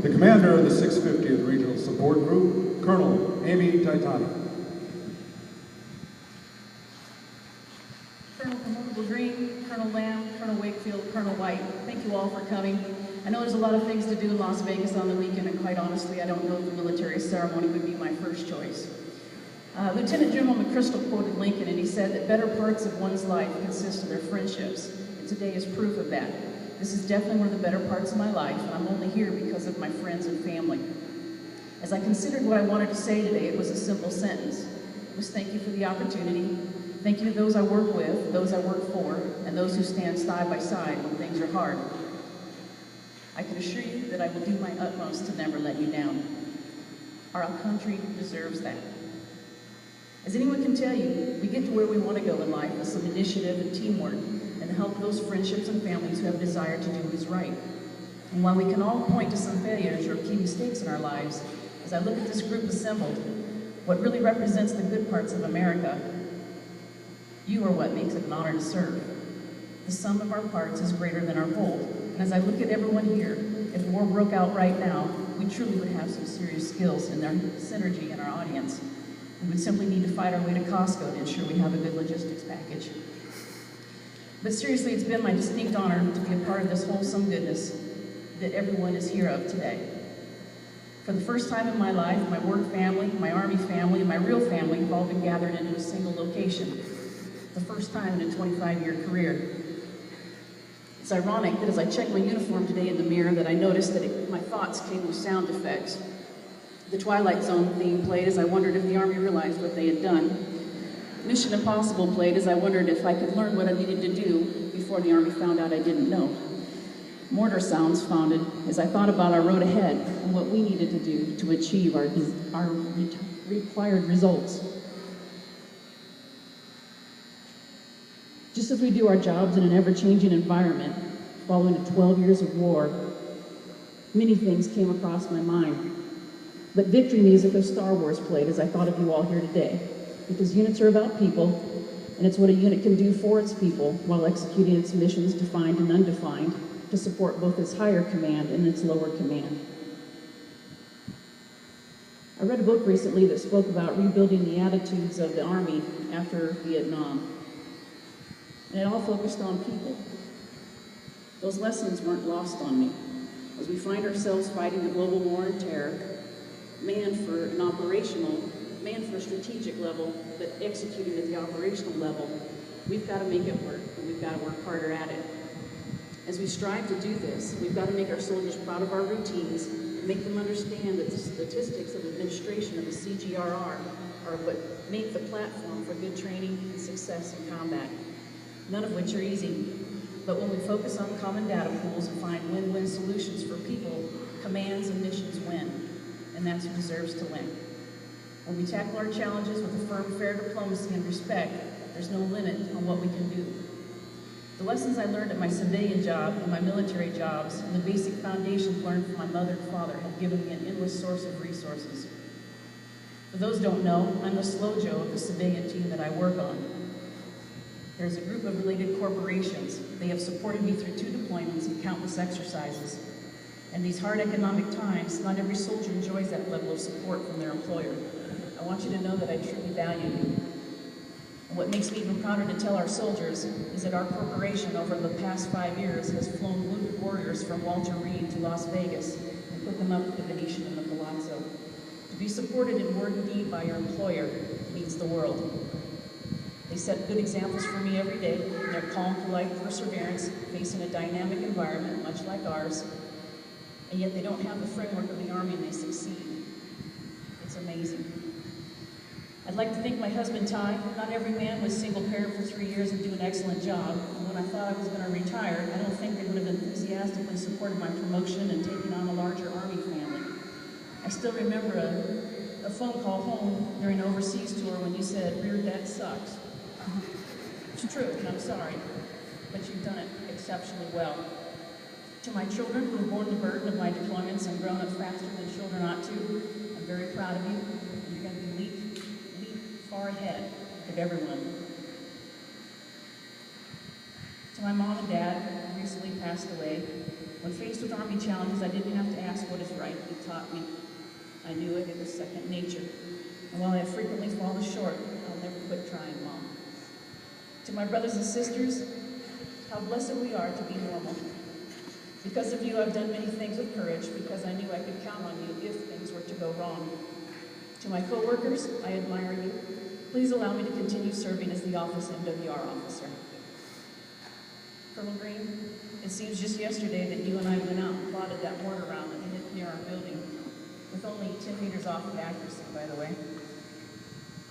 the commander of the 650th Regional Support Group, Colonel Amy Taitano. Colonel Promotable Green, Colonel Lamb, Colonel Wakefield, Colonel White, thank you all for coming. I know there's a lot of things to do in Las Vegas on the weekend, and quite honestly, I don't know if the military ceremony would be my first choice. Lieutenant General McChrystal quoted Lincoln, and he said that better parts of one's life consist of their friendships, and today is proof of that. This is definitely one of the better parts of my life, and I'm only here because of my friends and family. As I considered what I wanted to say today, it was a simple sentence. It was thank you for the opportunity. Thank you to those I work with, those I work for, and those who stand side by side when things are hard. I can assure you that I will do my utmost to never let you down. Our country deserves that. As anyone can tell you, we get to where we want to go in life with some initiative and teamwork and the help of those friendships and families who have a desire to do what is right. And while we can all point to some failures or key mistakes in our lives, as I look at this group assembled, what really represents the good parts of America, you are what makes it an honor to serve. The sum of our parts is greater than our whole. And as I look at everyone here, if war broke out right now, we truly would have some serious skills in their synergy in our audience. We would simply need to fight our way to Costco to ensure we have a good logistics package. But seriously, it's been my distinct honor to be a part of this wholesome goodness that everyone is here of today. For the first time in my life, my work family, my Army family, and my real family have all been gathered into a single location. The first time in a 25-year career. It's ironic that as I checked my uniform today in the mirror that I noticed that my thoughts came with sound effects. The Twilight Zone theme played as I wondered if the Army realized what they had done. Mission Impossible played as I wondered if I could learn what I needed to do before the Army found out I didn't know. Mortar sounds founded as I thought about our road ahead and what we needed to do to achieve our required results. Just as we do our jobs in an ever-changing environment, following 12 years of war, many things came across my mind. But victory music of Star Wars played as I thought of you all here today, because units are about people, and it's what a unit can do for its people while executing its missions defined and undefined to support both its higher command and its lower command. I read a book recently that spoke about rebuilding the attitudes of the Army after Vietnam. And it all focused on people. Those lessons weren't lost on me. As we find ourselves fighting the global war on terror, man for a strategic level, but executing at the operational level, we've got to make it work, and we've got to work harder at it. As we strive to do this, we've got to make our soldiers proud of our routines, and make them understand that the statistics of administration of the CGRR are what make the platform for good training and success in combat. None of which are easy, but when we focus on common data pools and find win-win solutions for people, commands and missions win, and that's who deserves to win. When we tackle our challenges with a firm, fair diplomacy and respect, there's no limit on what we can do. The lessons I learned at my civilian job and my military jobs and the basic foundations learned from my mother and father have given me an endless source of resources. For those who don't know, I'm the slow Joe of the civilian team that I work on. There's a group of related corporations. They have supported me through 2 deployments and countless exercises. In these hard economic times, not every soldier enjoys that level of support from their employer. I want you to know that I truly value you. And what makes me even prouder to tell our soldiers is that our corporation over the past 5 years has flown wounded warriors from Walter Reed to Las Vegas and put them up at the Venetian and the Palazzo. To be supported in word and deed by your employer means the world. They set good examples for me every day in their calm, polite perseverance, facing a dynamic environment much like ours, and yet they don't have the framework of the Army and they succeed. It's amazing. I'd like to thank my husband, Ty. Not every man was single parent for 3 years and do an excellent job. And when I thought I was going to retire, I don't think they would have enthusiastically supported my promotion and taking on a larger Army family. I still remember a phone call home during an overseas tour when you said, "Rear Dad sucks." It's true, and I'm sorry, but you've done it exceptionally well. To my children who have borne the burden of my deployments and grown up faster than children ought to, I'm very proud of you, and you're going to be leap far ahead of everyone. To my mom and dad, who recently passed away, When faced with Army challenges, I didn't have to ask what is right. He taught me. I knew it. It was second nature. And while I have frequently fallen short, I'll never quit trying, Mom. To my brothers and sisters, how blessed we are to be normal. Because of you, I've done many things with courage, because I knew I could count on you if things were to go wrong. To my co-workers, I admire you. Please allow me to continue serving as the office MWR officer. Colonel Green, it seems just yesterday that you and I went out and plotted that mortar round that hit near our building, with only 10 meters off the accuracy, by the way.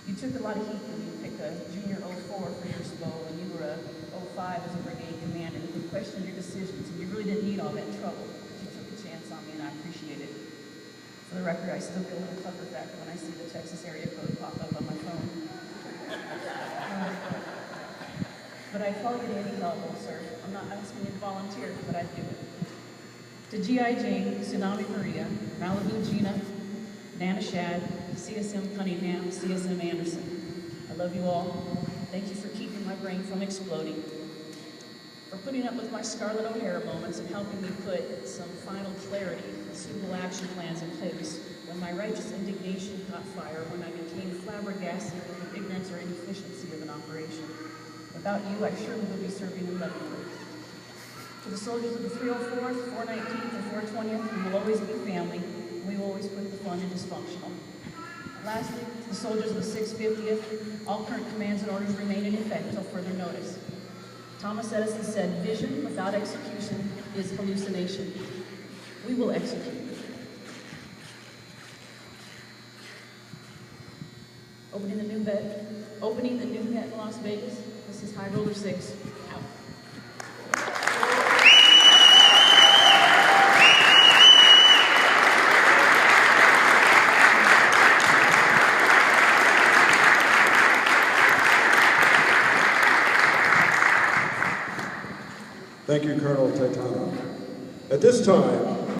You took a lot of heat when you picked a junior 04 for your SPO, and you were a 05 as a brigade commander. You could question your decisions, and you really didn't need all that trouble. But you took a chance on me, and I appreciate it. For the record, I still get a little pucker factor when I see the Texas area code pop up on my phone. But I call you to any help, sir. I'm not asking you to volunteer, but I'd do it. To G.I. Jane, Tsunami Maria, Malibu Gina, Nana Shad, CSM Cunningham, CSM Anderson. I love you all. Thank you for keeping my brain from exploding. For putting up with my Scarlett O'Hara moments and helping me put some final clarity and suitable action plans in place when my righteous indignation caught fire, when I became flabbergasted with the ignorance or inefficiency of an operation. Without you, I surely would be serving in Leavenworth. To the soldiers of the 304th, 419th, and 420th, we will always be family, and we will always put the fun in dysfunctional. Lastly, to the soldiers of the 650th, all current commands and orders remain in effect until further notice. Thomas Edison said, "Vision without execution is hallucination." We will execute. Opening the new net in Las Vegas. This is High Roller 6, out. Thank you, Colonel Taitano. At this time,